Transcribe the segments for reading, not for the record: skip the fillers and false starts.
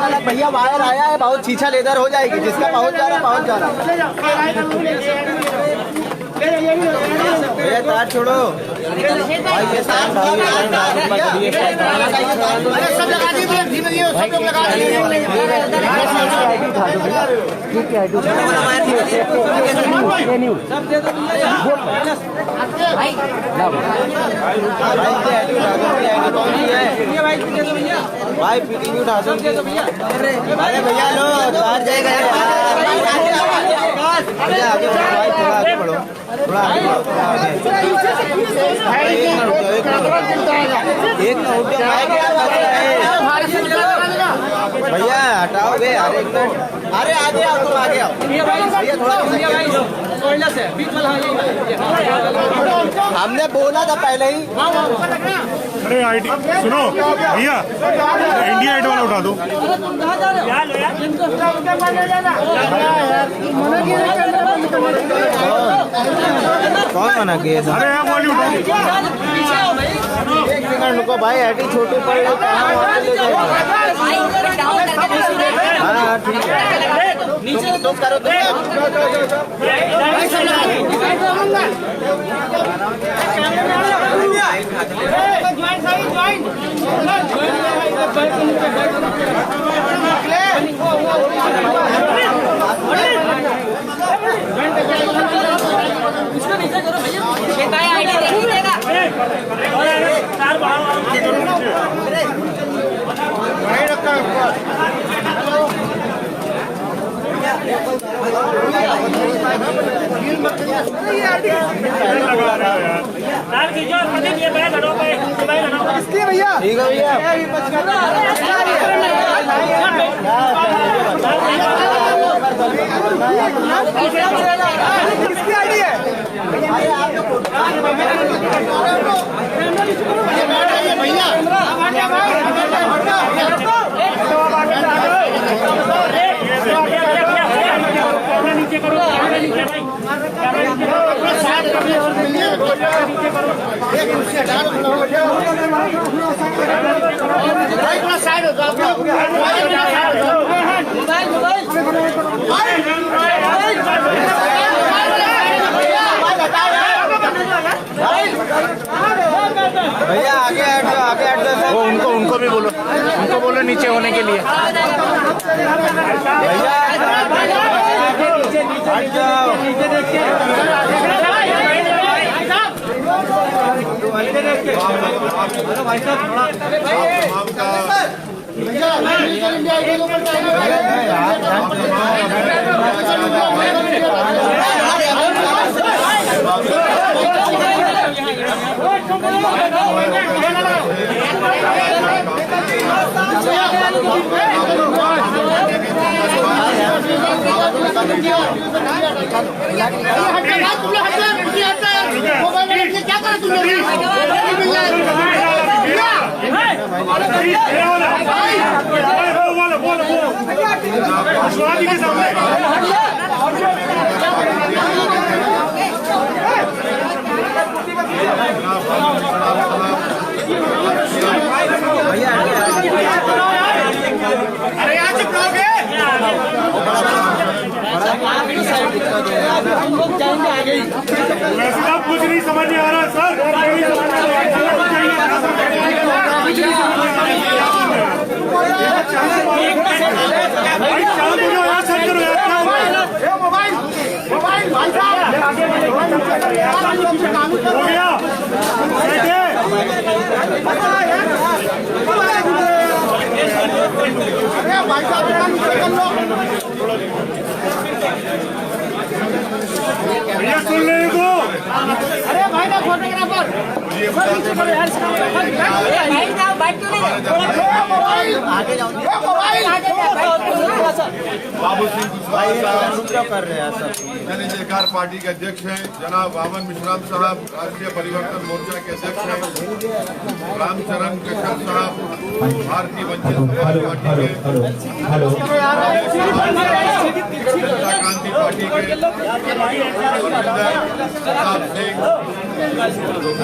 अलग भैया वायर आया है, बहुत छीछा लेदर हो जाएगी। जिसका पहुंच जा रहा है पहुंच जा रहा है। तार छोड़ो भाई, ये तार भाई फिटिंग उठा दो भैया। अरे भैया लो बाहर जाएगा। आगे बढ़ो, थोड़ा आगे एक भैया हटाओगे। अरे एक मिनट, अरे आगे आओ, तुम आगे आओ भैया थोड़ा। हमने बोला था पहले ही। अरे आईडी सुनो भैया, इंडिया आइड वाला उठा दो। कौन मना किया? अरे आप वाली उठाओ। एक सेकंड रुको भाई, आईडी छोटू पर हाँ ठीक है। नीचे तो करो इसको नीचे करो भैया, आईडी नहीं देगा। भैया ठीक है भैया। किसकी आईडी है? भैया नीचे करो, नीचे भाई थोड़ा साइड हो जाओ। भैया आगे आगे वो उनको भी बोलो, उनको बोलो नीचे होने के लिए। भैया हट जाओ। भाई साहब अरे यहाँ चुप रहोगे। वैसे आप कुछ नहीं समझ नहीं आ रहा सर, भाई शांत हो जाओ यार, सर करो यार। मोबाइल भाई साहब हो गया भाई साहब भैया सुन ले को। अरे भाई ना फोटोग्राफर बाइक क्यों नहीं गए? आगे जाओ बाबू सिंह कुशवाहा साहब उपद्रव कर रहे हैं सब। जन अधिकार पार्टी के अध्यक्ष हैं। जनाब वामन मिश्राम साहब राष्ट्रीय परिवर्तन मोर्चा के अध्यक्ष हैं। रामचरण कश्यप साहब भारतीय वंचित पार्टी के जनता क्रांति पार्टी के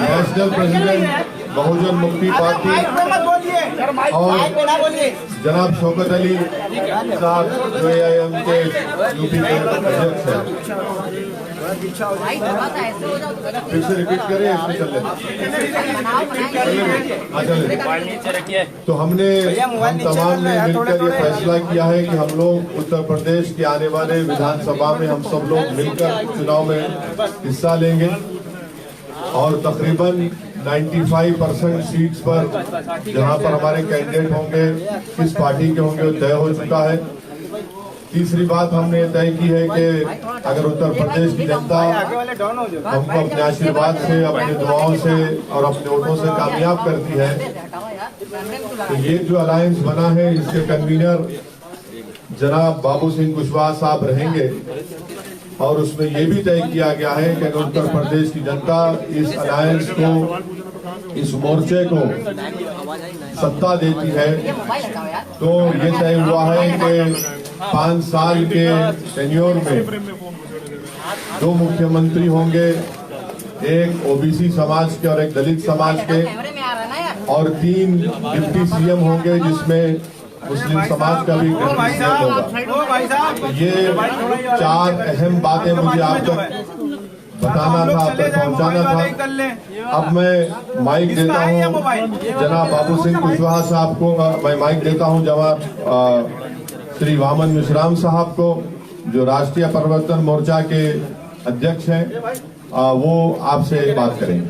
नेशनल प्रेसिडेंट बहुजन मुक्ति पार्टी और जनाब शौकत अली साहब जो AIM के यूपी के अध्यक्ष हैं। फिर से रिपीट करें, इसमें चल रहे। तो हम तमाम ने मिलकर ये फैसला किया है कि हम लोग उत्तर प्रदेश के आने वाले विधानसभा में हम सब लोग मिलकर चुनाव में हिस्सा लेंगे और तकरीबन 95% सीट्स पर जहां पर हमारे कैंडिडेट होंगे किस पार्टी के होंगे वो तय हो चुका है। तीसरी बात हमने तय की है कि अगर उत्तर प्रदेश की जनता हमको अपने आशीर्वाद से, अपने दुआओं से और अपने वोटों से कामयाब करती है तो ये जो अलायंस बना है इसके कन्वीनर जनाब बाबू सिंह कुशवाहा साहब रहेंगे और उसमें ये भी तय किया गया है कि अगर उत्तर प्रदेश की जनता इस अलायंस को, इस मोर्चे को सत्ता देती है तो ये तय हुआ है कि 5 साल के टेन्योर में 2 मुख्यमंत्री होंगे, एक OBC समाज के और एक दलित समाज के, और 3 डिप्टी CM होंगे जिसमें मुस्लिम समाज का भी होगा। तो ये 4 अहम बातें मुझे आप तक बताना था, आप तक पहुंचाना था। अब मैं माइक देता हूं जनाब बाबू सिंह कुशवाहा साहब को, मैं माइक देता हूं जनाब श्री वामन मिश्राम साहब को जो राष्ट्रीय परिवर्तन मोर्चा के अध्यक्ष हैं, वो आपसे बात करेंगे।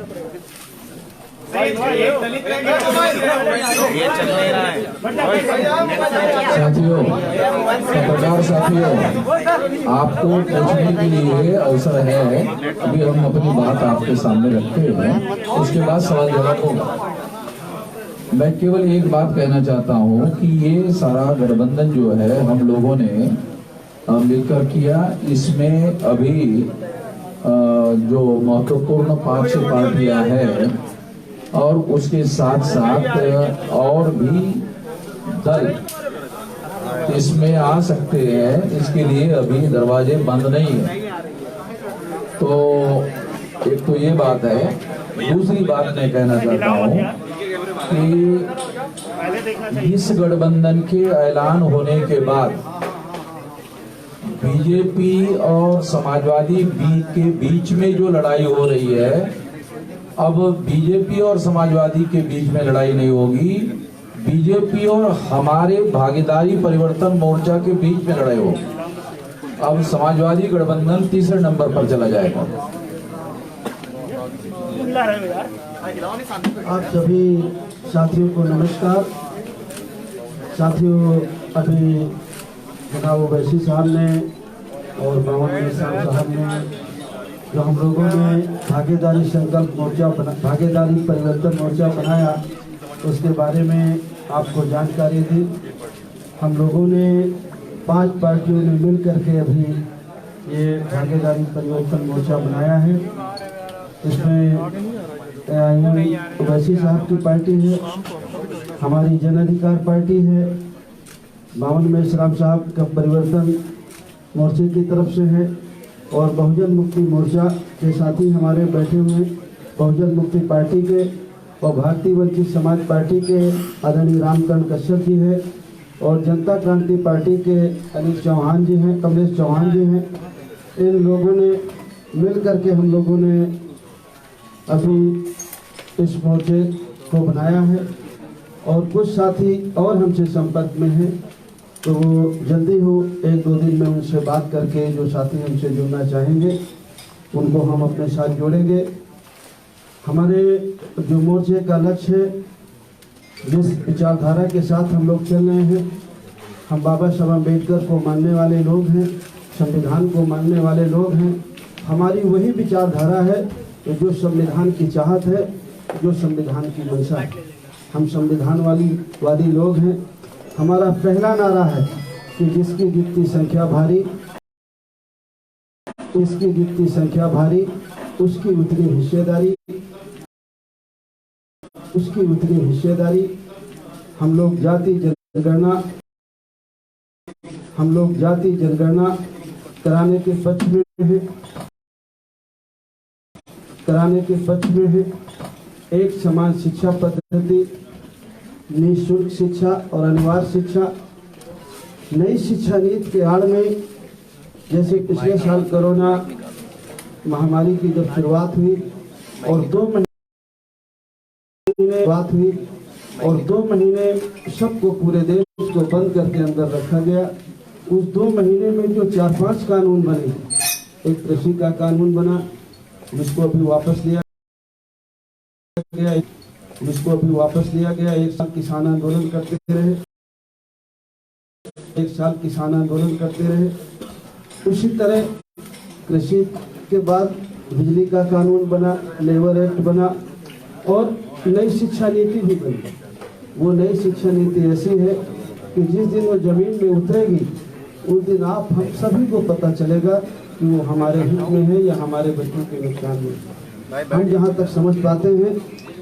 साथियों, पत्रकार साथियों, आपको पूछने के लिए अवसर है। अभी हम अपनी बात आपके सामने रखते हैं, उसके बाद सवाल जवाब होगा। मैं केवल एक बात कहना चाहता हूं कि ये सारा गठबंधन जो है हम लोगों ने मिलकर किया, इसमें अभी जो महत्वपूर्ण 5 पार्टियां हैं और उसके साथ साथ और भी दल इसमें आ सकते हैं, इसके लिए अभी दरवाजे बंद नहीं है। तो एक तो ये बात है। दूसरी बात मैं कहना चाहता हूँ कि इस गठबंधन के ऐलान होने के बाद बीजेपी और समाजवादी के बीच में जो लड़ाई हो रही है, अब बीजेपी और समाजवादी के बीच में लड़ाई नहीं होगी, बीजेपी और हमारे भागीदारी परिवर्तन मोर्चा के बीच में लड़ाई होगी। अब समाजवादी गठबंधन तीसरे नंबर पर चला जाएगा। आप सभी साथियों को नमस्कार। साथियों, अभी जनाब ओवैसी साहब ने और वामन मिश्राम साहब ने जो हम लोगों ने भागीदारी संकल्प मोर्चा भागीदारी परिवर्तन मोर्चा बनाया, उसके बारे में आपको जानकारी दी। हम लोगों ने 5 पार्टियों ने मिल करके अभी ये भागीदारी परिवर्तन मोर्चा बनाया है। इसमें ओवैसी साहब की पार्टी है, हमारी जन अधिकार पार्टी है, वामन मिश्राम साहब का परिवर्तन मोर्चे की तरफ से है और बहुजन मुक्ति मोर्चा के साथी हमारे बैठे हुए बहुजन मुक्ति पार्टी के और भारतीय वंचित समाज पार्टी के आदरणीय रामचरण कश्यप जी है और जनता क्रांति पार्टी के अनिल चौहान जी हैं, कमलेश चौहान जी हैं। इन लोगों ने मिल करके हम लोगों ने अभी इस मोर्चे को बनाया है और कुछ साथी और हमसे संपर्क में हैं, तो वो जल्दी हो 1-2 दिन में उनसे बात करके जो साथी हमसे जुड़ना चाहेंगे उनको हम अपने साथ जोड़ेंगे। हमारे जो मोर्चे का लक्ष्य है, जिस विचारधारा के साथ हम लोग चल रहे हैं, हम बाबा साहब अम्बेडकर को मानने वाले लोग हैं, संविधान को मानने वाले लोग हैं। हमारी वही विचारधारा है जो संविधान की चाहत है, जो संविधान की मंशा है। हम संविधानवादी लोग हैं। हमारा पहला नारा है कि जिसकी जितनी संख्या भारी, उसकी जितनी संख्या भारी, उसकी उतनी हिस्सेदारी, उसकी उतनी हिस्सेदारी। हम लोग जाति जनगणना कराने के पक्ष में है। एक समान शिक्षा पद्धति, निःशुल्क शिक्षा और अनिवार्य शिक्षा। नई शिक्षा नीति के आड़ में जैसे पिछले साल कोरोना महामारी की जब शुरुआत हुई और 2 महीने सबको पूरे देश को बंद करके अंदर रखा गया। उस 2 महीने में जो 4-5 कानून बने, एक कृषि का कानून बना जिसको अभी वापस लिया गया। एक साल किसान आंदोलन करते रहे। उसी तरह कृषि के बाद बिजली का कानून बना, लेबर एक्ट बना और नई शिक्षा नीति भी बनी। वो नई शिक्षा नीति ऐसी है कि जिस दिन वो जमीन में उतरेगी उस दिन हम सभी को पता चलेगा कि वो हमारे हित में है या हमारे बच्चों के नुकसान में। हम जहाँ तक समझ पाते हैं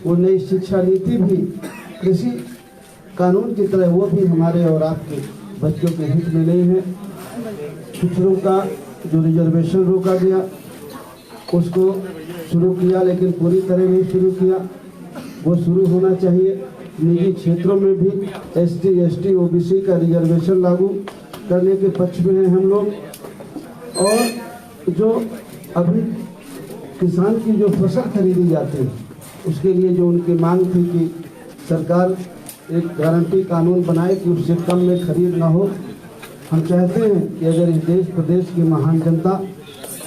वो नई शिक्षा नीति भी कृषि कानून की तरह वो भी हमारे और आपके बच्चों के हित में नहीं है। पिछड़ों का जो रिजर्वेशन रोका गया उसको शुरू किया, लेकिन पूरी तरह नहीं शुरू किया। वो शुरू होना चाहिए। निजी क्षेत्रों में भी ST, ST, OBC का रिजर्वेशन लागू करने के पक्ष में हैं हम लोग। और जो अभी किसान की जो फसल खरीदी जाती है उसके लिए जो उनकी मांग थी कि सरकार एक गारंटी कानून बनाए कि उससे कम में खरीद ना हो। हम चाहते हैं कि अगर इस देश प्रदेश की महान जनता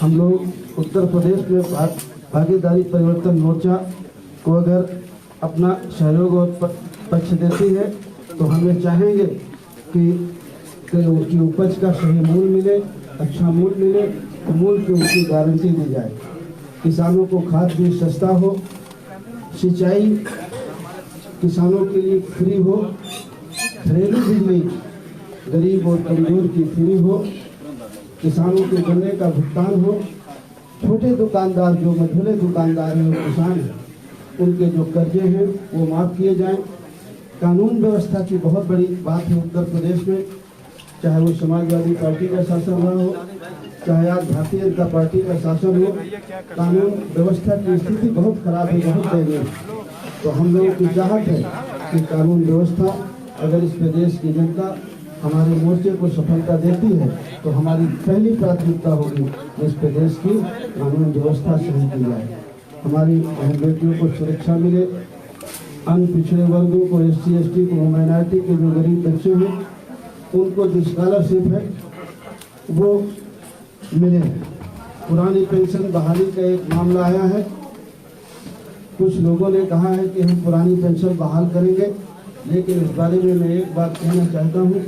हम लोग उत्तर प्रदेश में भागीदारी परिवर्तन मोर्चा को अगर अपना सहयोग और पक्ष देती है तो हमें चाहेंगे कि उनकी उपज का सही मूल्य मिले, अच्छा मूल्य मिले, तो मूल्य की उनकी गारंटी दी जाए। किसानों को खाद बीज सस्ता हो, सिंचाई किसानों के लिए फ्री हो, घरेलू बिजली गरीब और कमजोर की फ्री हो, किसानों के गन्ने का भुगतान हो, छोटे दुकानदार जो मझोले दुकानदार हैं और किसान हैं उनके जो कर्जे हैं वो माफ़ किए जाएं। कानून व्यवस्था की बहुत बड़ी बात है उत्तर प्रदेश में, चाहे वो समाजवादी पार्टी का शासन रहा हो, चाहे आज भारतीय जनता पार्टी का शासन हो। कानून व्यवस्था की स्थिति बहुत खराब है, बहुत दयनीय है। तो हम लोगों की चाहत है कि कानून व्यवस्था अगर इस प्रदेश की जनता हमारे मोर्चे को सफलता देती है तो हमारी पहली प्राथमिकता होगी कि इस प्रदेश की कानून व्यवस्था सही की जाए, हमारी बहन बेटियों को सुरक्षा मिले, अन्य पिछड़े वर्गों को, SC, ST को, माइनॉरिटी के जो गरीब बच्चे हैं उनको जो स्कॉलरशिप है वो मिले। पुरानी पेंशन बहाली का एक मामला आया है। कुछ लोगों ने कहा है कि हम पुरानी पेंशन बहाल करेंगे, लेकिन इस बारे में मैं एक बात कहना चाहता हूँ।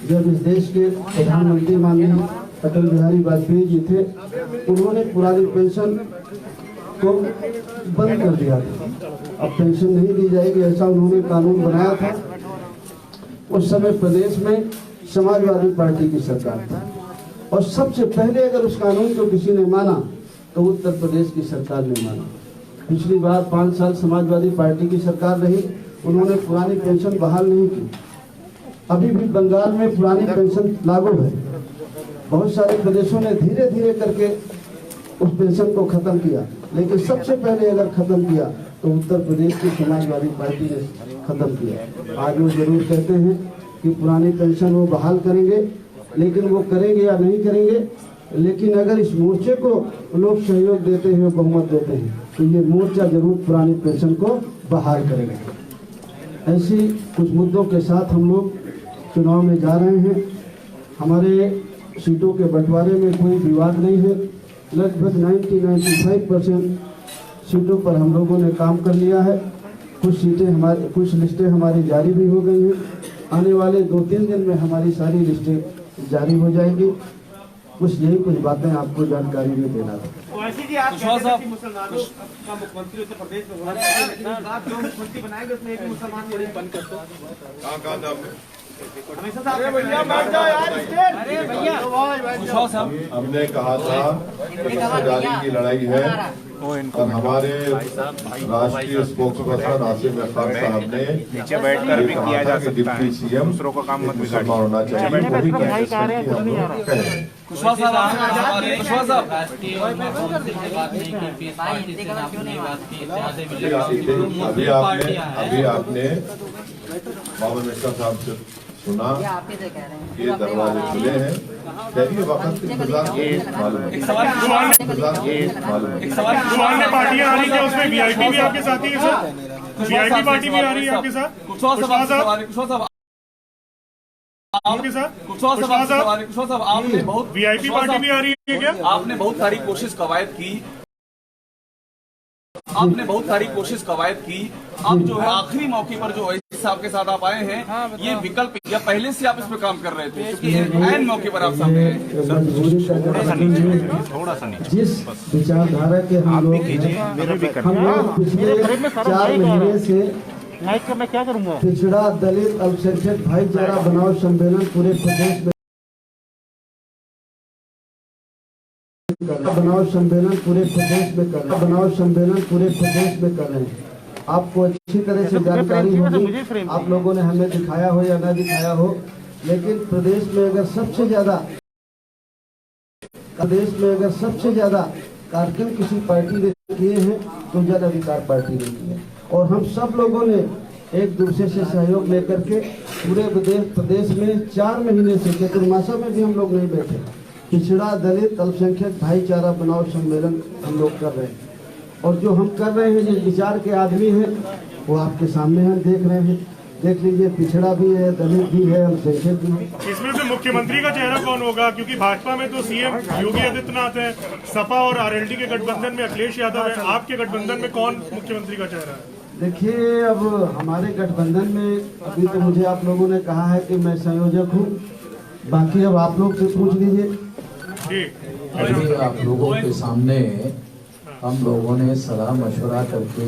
जब इस देश के प्रधानमंत्री माननीय अटल बिहारी वाजपेयी जी थे, उन्होंने पुरानी पेंशन को बंद कर दिया था। अब पेंशन नहीं दी जाएगी ऐसा उन्होंने कानून बनाया था। उस समय प्रदेश में समाजवादी पार्टी की सरकार थी और सबसे पहले अगर उस कानून को किसी ने माना तो उत्तर प्रदेश की सरकार ने माना। पिछली बार 5 साल समाजवादी पार्टी की सरकार रही, उन्होंने पुरानी पेंशन बहाल नहीं की। अभी भी बंगाल में पुरानी पेंशन लागू है। बहुत सारे प्रदेशों ने धीरे धीरे करके उस पेंशन को खत्म किया, लेकिन सबसे पहले अगर खत्म किया तो उत्तर प्रदेश की समाजवादी पार्टी ने खत्म किया। आज वो जरूर कहते हैं कि पुरानी पेंशन वो बहाल करेंगे, लेकिन वो करेंगे या नहीं करेंगे, लेकिन अगर इस मोर्चे को लोग सहयोग देते हैं, बहुमत देते हैं, तो ये मोर्चा जरूर पुरानी पेंशन को बहाल करेगा। ऐसी कुछ मुद्दों के साथ हम लोग चुनाव में जा रहे हैं। हमारे सीटों के बंटवारे में कोई विवाद नहीं है। लगभग 90-95% सीटों पर हम लोगों ने काम कर लिया है। कुछ लिस्टें हमारी जारी भी हो गई हैं। आने वाले 2-3 दिन में हमारी सारी लिस्टें जारी हो जाएंगी। कुछ यही कुछ बातें आपको जानकारी में देना था। ओवैसी जी, आप कहते हैं कि मुसलमानों का मुख्यमंत्री उत्तर प्रदेश में होना चाहिए, आप जो मुख्यमंत्री बनाएंगे उसमें एक मुसलमान को बंद कर दो। कहाँ नाम है? हमेशा साहब, अरे भैया हमने कहा था कि हिस्सेदारी की लड़ाई है और हमारे राष्ट्रीय स्पोक्स पर्सन आसिम अफताब साहब ने नीचे बैठकर भी किया जा सकता है, डिप्टी सीएम दूसरों का काम मत बिगाड़िए। मुसलमान होना चाहिए, वो भी कैंपस में कि हम लोग कह रहे हैं। अभी आपने बाबा मिश्रा साहब से सुना, ये दरवाजे खुले हैं, करिए वक्त इंतजार मालूम है। जो अन्य पार्टियां आ रही है उसमें वीआईपी भी आपके साथ ही है सर? वीआईपी पार्टी भी आ रही है आपके साथ? कुशवाहा साहब आपके साथ? कुशवाहा साहब, आपने बहुत वीआईपी पार्टी भी आ रही है क्या? आपने बहुत सारी कोशिश कवायद की, आपने बहुत सारी कोशिश कवायद की। अब जो है आखिरी मौके पर जो ओवैसी साहब के साथ आप आए हैं, ये विकल्प या पहले से आप इस पर काम कर रहे थे, क्योंकि ऐन मौके पर आप सामने आए। थोड़ा सा नीचे जिस विचारधारा के हम लोग पिछले 4 महीने से मैं क्या करूंगा? पिछड़ा दलित अल्पसंख्यक भाईचारा बनाओ सम्मेलन पूरे प्रदेश में बनाओ सम्मेलन पूरे प्रदेश में कर बनाओ सम्मेलन पूरे प्रदेश में कर रहे हैं। आपको अच्छी तरह से जानकारी होगी, आप लोगों ने हमें दिखाया हो या ना दिखाया हो, लेकिन प्रदेश में अगर सबसे ज्यादा कार्यक्रम किसी पार्टी ने किए हैं तो जन अधिकार पार्टी ने किए, और हम सब लोगों ने एक दूसरे से सहयोग लेकर के पूरे प्रदेश में 4 महीने से चतुर्मासा में भी हम लोग नहीं बैठे, पिछड़ा दलित अल्पसंख्यक भाईचारा बनाओ सम्मेलन हम लोग कर रहे हैं। और जो हम कर रहे हैं, जिस विचार के आदमी हैं वो आपके सामने हम देख रहे हैं, देख लीजिए, पिछड़ा भी है, दलित भी है, अल्पसंख्यक भी है। इसमें से मुख्यमंत्री का चेहरा कौन होगा? क्योंकि भाजपा में तो सीएम योगी आदित्यनाथ है, सपा और आरएलडी के गठबंधन में अखिलेश यादव है, आपके गठबंधन में कौन मुख्यमंत्री का चेहरा है? देखिए, अब हमारे गठबंधन में अभी तो मुझे आप लोगों ने कहा है कि मैं संयोजक हूँ, बाकी अब आप लोग से पूछ लीजिए। अभी आप लोगों के सामने हम लोगों ने सलाह मशवरा करके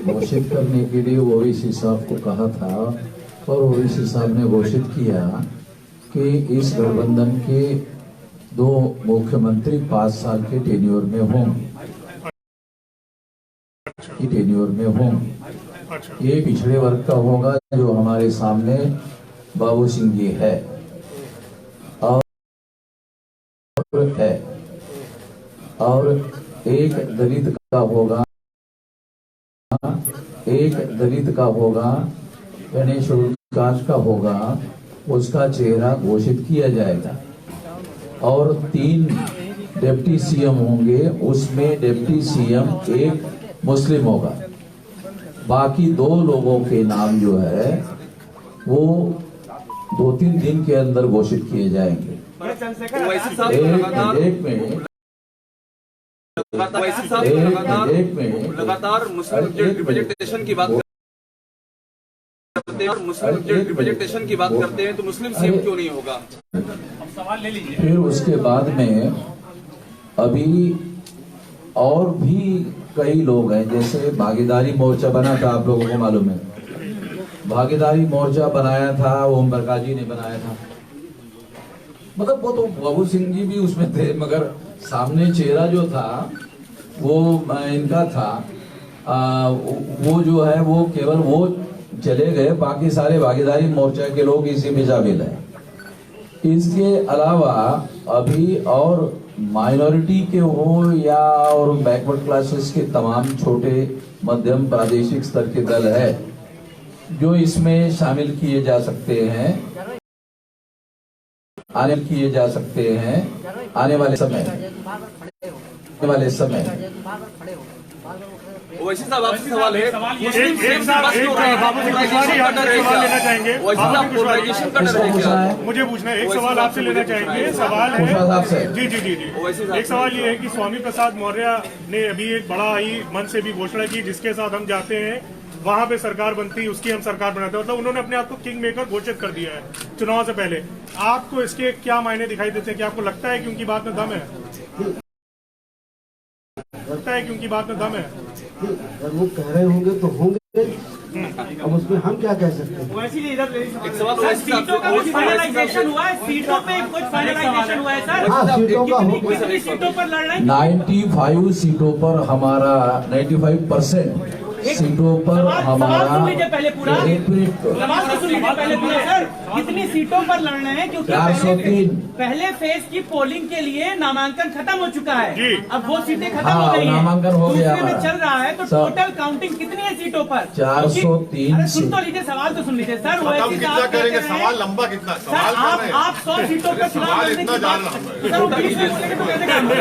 घोषित करने के लिए ओवैसी साहब को कहा था, और ओवैसी साहब ने घोषित किया कि इस गठबंधन के 2 मुख्यमंत्री 5 साल के टेन्योर में हों। ये पिछड़े वर्ग का होगा, जो हमारे सामने बाबू सिंह जी है और एक दलित का होगा, गणेश विकास का होगा, उसका चेहरा घोषित किया जाएगा, और 3 डिप्टी सीएम होंगे, उसमें डिप्टी सीएम एक मुस्लिम होगा, बाकी 2 लोगों के नाम जो है वो 2-3 दिन के अंदर घोषित किए जाएंगे। लगातार मुस्लिम रिप्रेजेंटेशन की बात करते हैं, और मुस्लिम रिप्रेजेंटेशन की बात करते हैं, तो मुस्लिम सीएम क्यों नहीं होगा? सवाल ले लीजिए। फिर उसके बाद में अभी और भी कई लोग हैं, जैसे भागीदारी मोर्चा बना था, आप लोगों को मालूम है, भागीदारी मोर्चा बनाया था, ओम प्रकाश जी ने बनाया था, मतलब वो तो बाबू सिंह जी भी उसमें थे, मगर सामने चेहरा जो था वो इनका था, वो जो है वो केवल वो चले गए, बाकी सारे भागीदारी मोर्चा के लोग इसी में शामिल हैं। इसके अलावा अभी और माइनॉरिटी के हो या और बैकवर्ड क्लासेस के तमाम छोटे मध्यम प्रादेशिक स्तर के दल है जो इसमें शामिल किए जा सकते हैं, आने वाले समय। ओवैसी साहब, आपसे सवाल है, मुझे पूछना है, एक सवाल आपसे लेना चाहेंगे। सवाल है जी, एक सवाल ये है कि स्वामी प्रसाद मौर्य ने अभी एक बड़ा ही मन से भी घोषणा की, जिसके साथ हम जाते हैं वहां पे सरकार बनती, उसकी हम सरकार बनाते हैं, मतलब उन्होंने अपने आप को किंग मेकर घोषित कर दिया है चुनाव से पहले। आपको इसके क्या मायने दिखाई देते हैं? कि आपको लगता है कि उनकी बात में दम है? लगता है कि उनकी बात में दम है? अगर वो कह रहे होंगे तो होंगे, अब उसमें हम क्या कह सकते हैं? वैसे ही इधर एक सवाल वैसे सीटों का कुछ फाइनलाइजेशन हुआ है? सीटों पे कुछ फाइनलाइजेशन हुआ है सर? हाँ, सीटों का हो, कितनी सीटों पर लड़ रहे हैं? 95 सीटों पर हमारा 95% सीटों पर हमारा सवाल सुन लीजिए पहले पूरा। एक मिनट सवाल तो सुन लीजिए पहले पूरा सर। कितनी सीटों पर लड़ रहे हैं? क्योंकि 403 पहले फेज की पोलिंग के लिए नामांकन खत्म हो चुका है। जी। अब वो सीटें खत्म हाँ, हो गई हैं। नामांकन हो गया दूसरे में हमारा। चल रहा है तो सर, टोटल काउंटिंग कितनी है सीटों पर? 403 अरे सुन तो लीजिए, सवाल तो सुन लीजिए सर। ओवैसी साहब कहते हैं- सवाल लंबा कितना सर सवाल कर रहे हैं। आप 100 सीटों पर चुनाव सवाल लड़ने इतना की जान बात रहा हूं। सर, वो बीच में बोलेंगे तो कैसे करेंगे?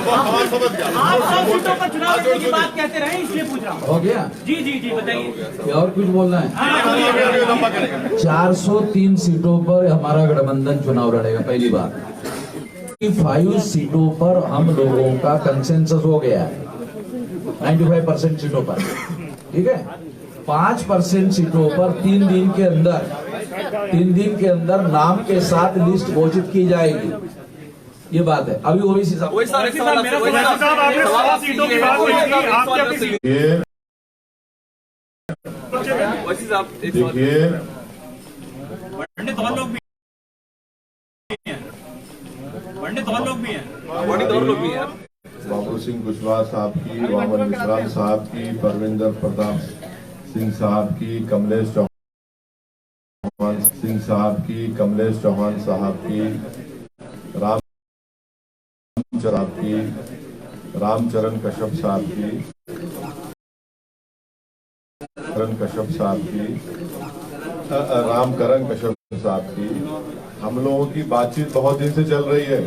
सवाल समझ गया। आप 100 सीटों पर चुनाव लड़ने की बात कहते रहे, इसलिए पूछ रहा हूँ। हो गया। जी जी जी बताइए। क्या और कुछ बोलना है? 403 सीटों पर हमारा गठबंधन चुनाव लड़ेगा, पहली बात। 5 सीटों पर हम लोगों का कंसेंसस हो गया है 95% सीटों पर, ठीक है। 5% सीटों पर 3 दिन के अंदर नाम के साथ लिस्ट घोषित की जाएगी, ये बात है। अभी ओवैसी साहब वही साहब एक सवाल आपसे- वही ओवैसी साहब, आपने सवाल 100 आपसे सीटों की ये है, बात वही की, साहब एक आप सवाल क्या आपसे ये- ये वैसे साहब एक सवाल- देखिए, पंडित और लोग भी हैं, पंडित और लोग भी हैं। बड़ी दौर लोग भी हैं। बाबू सिंह कुशवाहा साहब की, वामन मिश्राम साहब की, परविंदर प्रताप सिंह साहब की, कमलेश चौहान सिंह साहब की, कमलेश चौहान साहब की, रामचरण कश्यप साहब की, रामकरण कश्यप साहब की। हम लोगों की बातचीत बहुत दिन से चल रही है,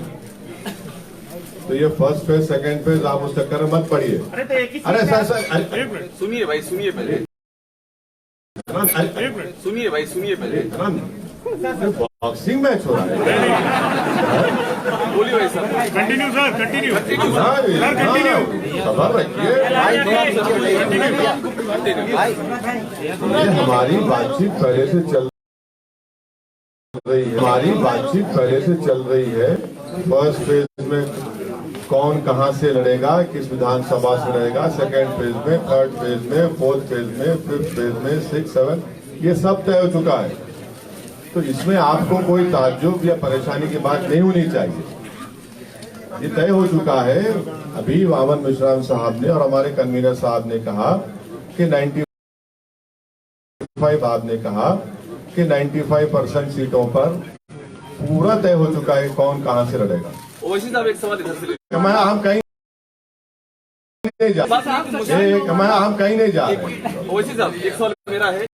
तो ये फर्स्ट फेज सेकंड फेज आप उस चक्कर में मत पड़िए। अरे तो एक ही अरे सर एक मिनट, सुनिए भाई, सुनिए पहले, एक मिनट। सुनिए भाई, सुनिए पहले। बॉक्सिंग मैच हो रहा है। बोलिए भाई साहब। Continue sir, continue. Sir continue, खबर रखिए। ये हमारी बातचीत पहले से चल रही है। फर्स्ट फेज में कौन कहां से लड़ेगा, किस विधानसभा से लड़ेगा, सेकेंड फेज में, थर्ड फेज में, फोर्थ फेज में, फिफ्थ फेज में, 6, 7, ये सब तय हो चुका है। तो इसमें आपको कोई ताज्जुब या परेशानी की बात नहीं होनी चाहिए, ये तय हो चुका है। अभी वामन मिश्राम साहब ने और हमारे कन्वीनर साहब ने कहा कि 95% सीटों पर पूरा तय हो चुका है कौन कहां से लड़ेगा। ओवैसी साहब एक सवाल इधर से ले- हम कहीं नहीं जा बस आप मुझे- हम कहीं नहीं जा रहे। ओवैसी साहब एक सवाल मेरा है,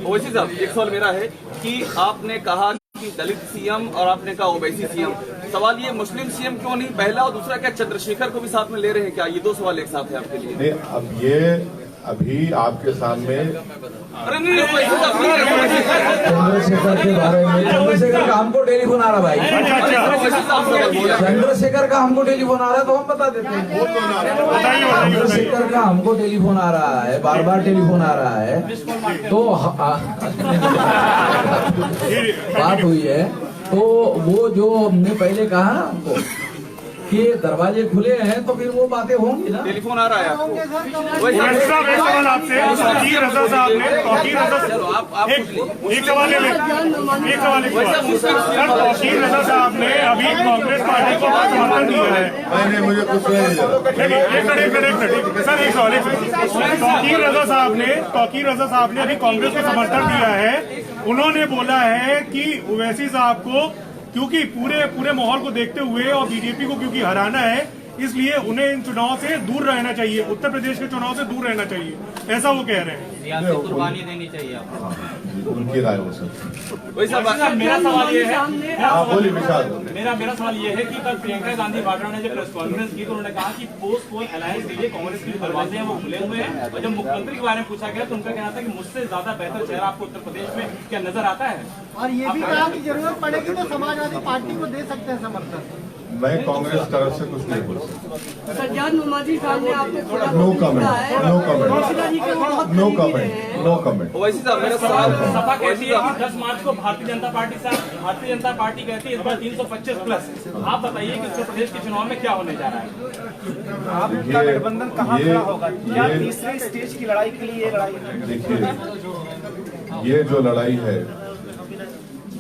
ओवैसी साहब एक सवाल मेरा है कि आपने कहा कि दलित सीएम और आपने कहा ओवैसी सीएम, सवाल ये मुस्लिम सीएम क्यों नहीं पहला, और दूसरा क्या चंद्रशेखर को भी साथ में ले रहे हैं क्या? ये 2 सवाल एक साथ है आपके लिए। नहीं, अब ये अभी आपके सामने अरे नहीं ओवैसी साहब, चंद्रशेखर के बारे में, चंद्रशेखर का हमको टेलीफोन आ रहा भाई, ओवैसी साहब सवाल बोला। चंद्रशेखर का हमको टेलीफोन आ रहा है तो हम बता देते हैं। चंद्रशेखर का हमको टेलीफोन आ रहा है, बार बार टेलीफोन आ रहा है, तो बात हुई है। तो वो जो हमने पहले कहा ना हमको कि दरवाजे खुले हैं, तो फिर वो बातें होंगी ना। टेलीफोन आ रहा है आपको। ओवैसी साहब, एक सवाल आपसे। तौकीर रजा साहब ने, चलो आप पूछ लीजिए। एक सवाल ले लें। एक सवाल सर, तौकीर रजा साहब ने अभी कांग्रेस पार्टी को समर्थन दिया है। नहीं, मुझे कुछ नहीं एक मिनट सर, एक सवाल। तौकीर रजा साहब ने अभी कांग्रेस को समर्थन दिया है। उन्होंने बोला है कि ओवैसी साहब को क्योंकि पूरे माहौल को देखते हुए और बीजेपी को क्योंकि हराना है, इसलिए उन्हें इन चुनाव से दूर रहना चाहिए, उत्तर प्रदेश के चुनाव से दूर रहना चाहिए, ऐसा वो कह रहे हैं। सियासी कुर्बानी देनी चाहिए आपको। उनकी राय हो सकती वैसे आप- मेरा सवाल ये है, है। बोलिए विशाल। मेरा सवाल ये है कि कल प्रियंका गांधी वाड्रा ने जब प्रेस कॉन्फ्रेंस की तो उन्होंने कहा कि पोस्ट पोल अलायंस के लिए कांग्रेस के दरवाजे हैं वो खुले हुए हैं, और जब मुख्यमंत्री के बारे में पूछा गया तो उनका कहना था कि मुझसे ज्यादा बेहतर चेहरा आपको उत्तर प्रदेश में क्या नजर आता है? और ये भी कहा कि जरूरत पड़ेगी तो समाजवादी पार्टी को दे सकते हैं समर्थन। मैं कांग्रेस तरफ से कुछ नहीं बोल सकता। सज्जाद नमाजी साहब ने आपको खुला no comment, no comment, Kaushika ji के वो बहुत नो करीबी कमेंट, हैं। No comment. ओवैसी साहब मेरा सवाल सपा कहती है कि 10 मार्च को भारतीय जनता पार्टी कहती है इस बार 325 प्लस। आप बताइए कि उत्तर प्रदेश के चुनाव में क्या होने जा रहा है? आपका गठबंधन कहाँ खड़ा होगा? क्या तीसरे स्टेज की लड़ाई के लिए ये लड़ाई है? देखिए, ये जो लड़ाई है,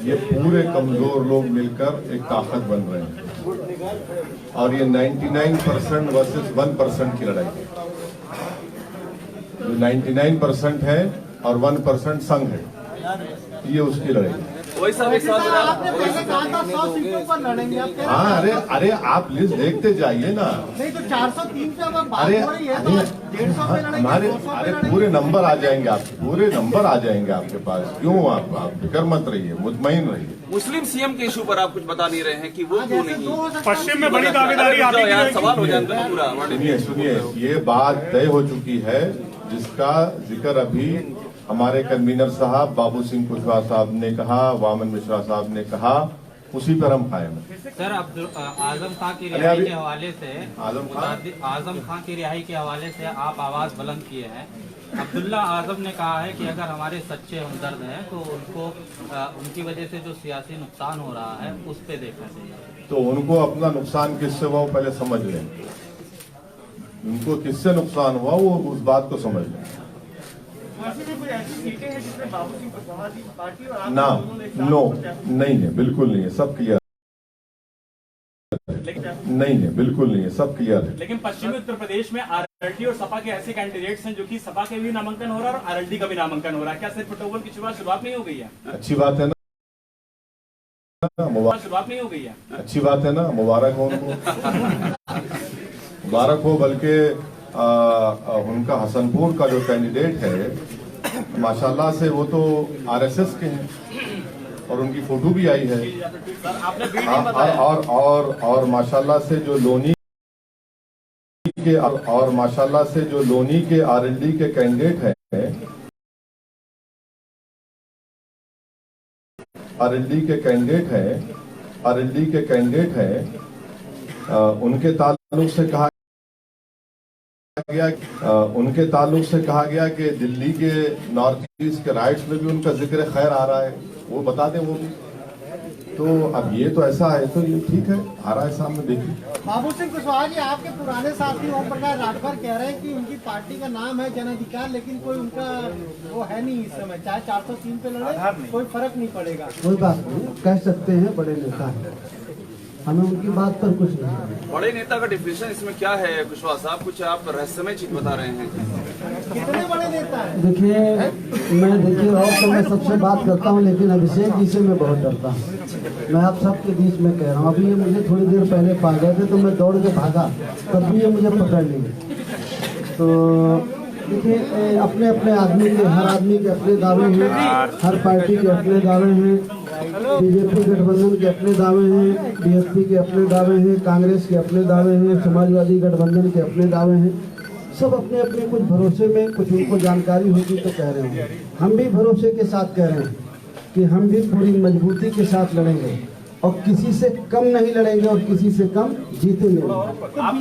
ये पूरे कमजोर लोग मिलकर एक ताकत बन रहे हैं और ये 99% वर्सेस 1% की लड़ाई है। जो 99% है और 1% संघ है, ये उसकी लड़ाई है। वही साहब एक साथ आपने पहले कहा था 100 सीटों पर लड़ेंगे, आप कह रहे हैं हाँ, अरे आप लिस्ट देखते जाइए ना। नहीं तो 403 पे अब बात अरे हो रही है तो 150 पे लड़ेंगे, हमारे 200 पे अरे लड़ेंगे। पूरे नंबर आ जाएंगे आपके, पूरे नंबर आ जाएंगे आपके पास। क्यों आप फिक्र मत रहिए, मुतमईन रहिए। मुस्लिम सीएम के इशू पर आप कुछ बता नहीं रहे हैं कि वो क्यों जैसे नहीं? 2027 पश्चिम में बड़ी दावेदारी अरे आपकी जाओ यार, की सवाल हो जाएगा ना पूरा। सुनिए, ये बात तय हो चुकी है जिसका जिक्र अभी हमारे कन्वीनर साहब बाबू सिंह कुशवाहा साहब ने कहा, वामन मिश्रा साहब ने कहा, उसी पर हम कायम हैं। सर आजम खां की अरे रिहाई अभी- के हवाले से आजम खां की रिहाई के हवाले से आप आवाज बुलंद किए हैं। अब्दुल्ला आजम ने कहा है कि अगर हमारे सच्चे हमदर्द हैं तो उनको उनकी वजह से जो सियासी नुकसान हो रहा है उस पे देखना चाहिए। तो उनको अपना नुकसान किससे हुआ वो पहले समझ लें। उनको किससे नुकसान हुआ वो उस बात को समझ लें। कोई ऐसी सीटें हैं जिसमें बाबू सिंह कुशवाहा जी पार्टी और आप ना, दोनों ने एक साथ नो, प्रत्याशी- नहीं है, बिल्कुल नहीं है, सब क्लियर नहीं है, बिल्कुल नहीं है, सब क्लियर है। लेकिन पश्चिमी उत्तर प्रदेश में आरएलडी और सपा के ऐसे कैंडिडेट्स हैं जो कि सपा के भी नामांकन हो रहा है और आरएलडी का भी नामांकन हो रहा है। क्या सिर्फ फुटबॉल की शुरुआत नहीं हो गई है? अच्छी बात है ना, शुरुआत नहीं हो गई है। अच्छी बात है ना, मुबारक हो उनको, मुबारक हो। बल्कि उनका हसनपुर का जो कैंडिडेट है, माशाल्लाह से वो तो आरएसएस के हैं और उनकी फोटो भी आई है। आपने बीट नहीं बताया। और माशाल्लाह से जो लोनी के और माशाल्लाह से जो लोनी के आरएलडी के कैंडिडेट हैं, आरएलडी के कैंडिडेट हैं, उनके ताल्लुक से कहा गया कि दिल्ली के नॉर्थ ईस्ट के राइट्स में भी उनका जिक्र खैर आ रहा है, वो बता दें वो भी। तो अब ये तो ऐसा है, तो ये ठीक है, आ रहा है सामने, देखिए। बाबू सिंह कुशवाहा जी आपके पुराने साथी ओम प्रकाश राठौर कह रहे हैं कि उनकी पार्टी का नाम है जन अधिकार, लेकिन कोई उनका वो है नहीं इस समय, चाहे 403 पे लड़े कोई फर्क नहीं पड़ेगा। कोई बात नहीं, कह सकते हैं बड़े नेता हैं, हमें उनकी बात पर कुछ नहीं है। बड़े नेता का डिफिनेशन इसमें क्या है कुशवाहा साहब? कुछ आप रहस्यमय चीज बता रहे हैं। कितने बड़े नेता हैं? देखिए और तो मैं सबसे बात करता हूँ, लेकिन अभिषेक जी से मैं बहुत डरता हूँ। मैं आप सबके बीच में कह रहा हूँ, अभी ये मुझे थोड़ी देर पहले पा गए थे तो मैं दौड़ के भागा, तब भी ये मुझे पकड़ लिए। तो देखिए, अपने अपने आदमी के, हर आदमी के अपने दावे हैं, हर पार्टी के अपने दावे हैं। बीजेपी गठबंधन के अपने दावे हैं, बीएसपी के अपने दावे हैं, कांग्रेस के अपने दावे हैं, समाजवादी गठबंधन के अपने दावे हैं। सब अपने अपने कुछ भरोसे में, कुछ उनको जानकारी होगी तो कह रहे हैं। हम भी भरोसे के साथ कह रहे हैं कि हम भी पूरी मजबूती के साथ लड़ेंगे और किसी से कम नहीं लड़ेंगे और किसी से कम जीतेंगे। आप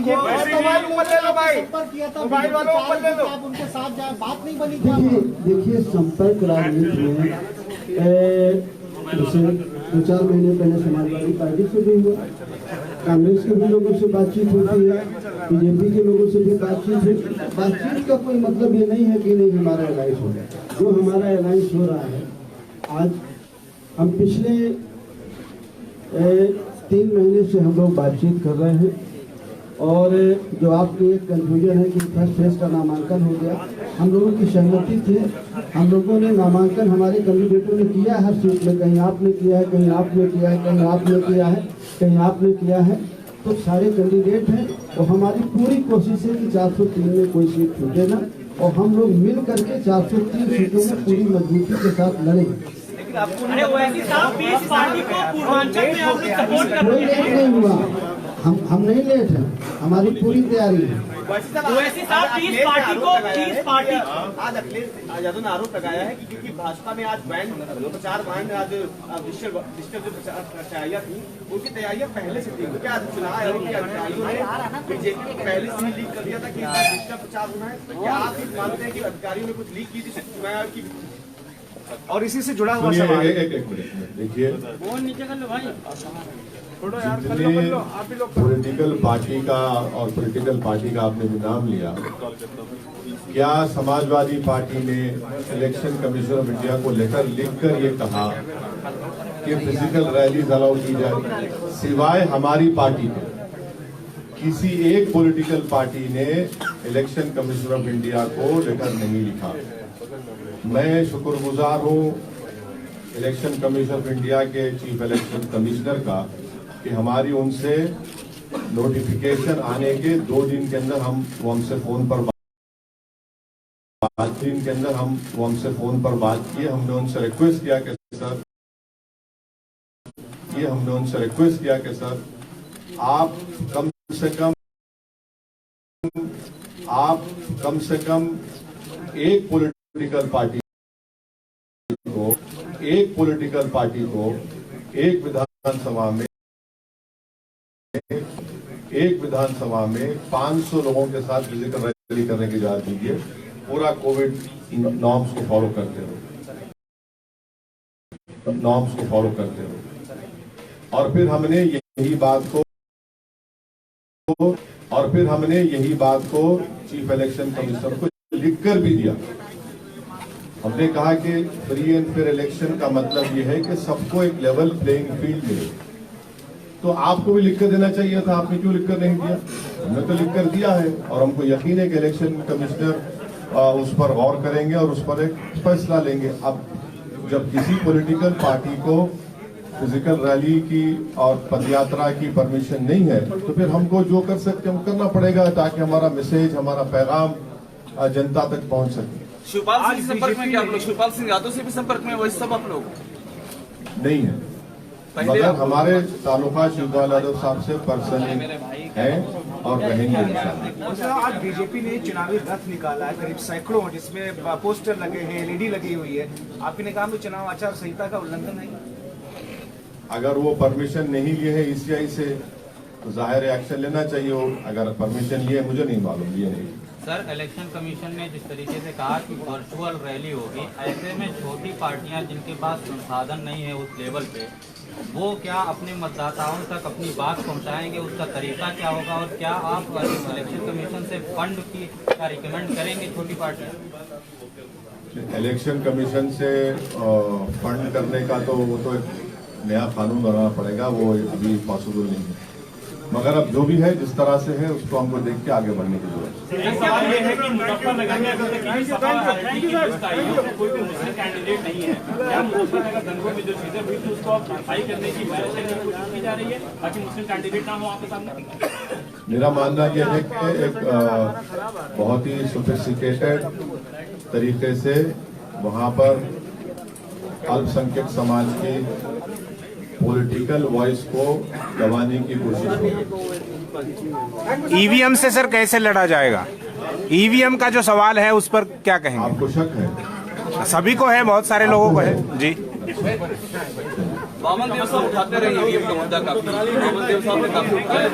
उनके साथ जाए, बात नहीं बनी थी। देखिए संपर्क राजनीति में जैसे 2-4 महीने पहले समाजवादी पार्टी से भी हुआ, कांग्रेस के भी लोगों से बातचीत होती है, बीजेपी के लोगों से भी बातचीत है। बातचीत का कोई मतलब ये नहीं है कि नहीं हमारा अलायंस हो रहा है। जो हमारा अलायंस हो रहा है, आज हम पिछले 3 महीने से हम लोग बातचीत कर रहे हैं और जो आपकी एक कंफ्यूजन है कि फर्स्ट फेज का नामांकन हो गया, हम लोगों की सहमति थी। हम लोगों ने नामांकन हमारे कैंडिडेटों ने किया है हर सीट में, कहीं आपने किया है, कहीं आपने किया है, कहीं आपने किया है, कहीं आपने किया है। तो सारे कैंडिडेट हैं और हमारी पूरी कोशिश है कि 403 में कोई सीट छूटे ना और हम लोग मिल करके 403 सीटों में पूरी मजबूती के साथ लड़ेंगे। अरे ओवैसी साहब, पीस पार्टी को पूर्वांचल में आपने सपोर्ट कर कोई लेट नहीं हुआ, हम नहीं लेट हैं, हमारी पूरी तैयारी है। ओवैसी साहब 30 पार्टी को 30 पार्टी आज अखिलेश यादव ने आरोप लगाया है कि क्योंकि भाजपा में आज बैन प्रचार वाहन आज डिजिटल जो तैयारियां थी उनकी तैयारियां पहले से थी। क्या चुनाव आयोग के अधिकारियों ने बीजेपी को पहले से ही लीक कर दिया था कि डिजिटल प्रचार होना है? क्या आप मानते हैं कि अधिकारियों ने कुछ लीक की थी चुनाव आयोग की? और इसी से जुड़ा हुआ सवाल एक मिनट देखिए, जितने पॉलिटिकल पार्टी का और पॉलिटिकल पार्टी का आपने भी नाम लिया, क्या समाजवादी पार्टी ने इलेक्शन कमीशन ऑफ इंडिया को लेकर लिखकर ये कहा कि फिजिकल रैलीज अलाउ की जाए? सिवाय हमारी पार्टी के किसी एक पॉलिटिकल पार्टी ने इलेक्शन कमीशन ऑफ इंडिया को लेटर नहीं लिखा। मैं शुक्रगुजार हूं इलेक्शन कमीशन ऑफ इंडिया के चीफ इलेक्शन कमिश्नर का कि हमारी उनसे नोटिफिकेशन आने के 2 दिन के अंदर वो हमसे फोन पर बात किए। हमने उनसे रिक्वेस्ट किया कि सर आप कम से कम एक पॉलिटिकल पार्टी को एक विधानसभा में 500 लोगों के साथ फिजिकल रैली करने की इजाजत दीजिए, पूरा कोविड नॉर्म्स को फॉलो करते हो। और फिर हमने यही बात को चीफ इलेक्शन कमिश्नर को लिखकर भी दिया। हमने कहा कि फ्री एंड फेयर इलेक्शन का मतलब यह है कि सबको एक लेवल प्लेइंग फील्ड मिले। तो आपको भी लिखकर देना चाहिए था, आपने क्यों लिखकर नहीं दिया? हमने तो लिखकर दिया है और हमको यकीन है कि इलेक्शन कमिश्नर उस पर गौर करेंगे और उस पर एक फैसला लेंगे। अब जब किसी पॉलिटिकल पार्टी को फिजिकल रैली की और पदयात्रा की परमिशन नहीं है तो फिर हमको जो कर सकते हम करना पड़ेगा ताकि हमारा मैसेज, हमारा पैगाम जनता तक पहुंच सके। शिवपाल सिंह संपर्क में क्या आप लोग? शिवपाल सिंह यादव से भी संपर्क में वही सब आप लोग नहीं है, मगर हमारे तालुका शिवपाल यादव साहब से पर्सनली है और रहेंगे। आज बीजेपी ने चुनावी रथ निकाला है करीब सैकड़ों, जिसमें पोस्टर लगे हैं, एलईडी लगी हुई है। आपने कहा चुनाव आचार संहिता का उल्लंघन है। अगर वो परमिशन नहीं लिए है ईसीआई से तो जाहिर एक्शन लेना चाहिए। अगर परमिशन लिए मुझे नहीं मालूम, लिए नहीं। सर, इलेक्शन कमीशन ने जिस तरीके से कहा कि वर्चुअल रैली होगी, ऐसे में छोटी पार्टियां जिनके पास संसाधन नहीं है उस लेवल पे, वो क्या अपने मतदाताओं तक अपनी बात पहुंचाएंगे? उसका तरीका क्या होगा? और क्या आप इलेक्शन कमीशन से फंड का रिकमेंड करेंगे छोटी पार्टियां? इलेक्शन कमीशन से फंड करने का तो वो तो एक नया कानून बनाना पड़ेगा, वो अभी पॉसिबल नहीं है। मगर अब जो भी है जिस तरह से है उसको हमको देख के आगे बढ़ने की जरूरत है। सवाल ये है कि मुजफ्फरनगर में अभी तक की सभा है कि कोई भी मुस्लिम कैंडिडेट नहीं है। क्या मुजफ्फरनगर दंगों में जो चीजें हुई थी उसको आप सफाई करने की कोशिश की जा रही है ताकि मुस्लिम कैंडिडेट ना हो आपके सामने? मेरा मानना यह है कि एक बहुत ही सोफिस्टिकेटेड तरीके से वहाँ पर अल्पसंख्यक समाज की पॉलिटिकल वॉइस को दबाने की कोशिश होगी। ईवीएम से सर कैसे लड़ा जाएगा? ईवीएम का जो सवाल है उस पर क्या कहेंगे? आपको शक है? सभी को है, बहुत सारे लोगों को है जी। वामन देव साहब उठाते रहे ईवीएम का मुद्दा, काफी वामन देव साहब ने काफी उठाया।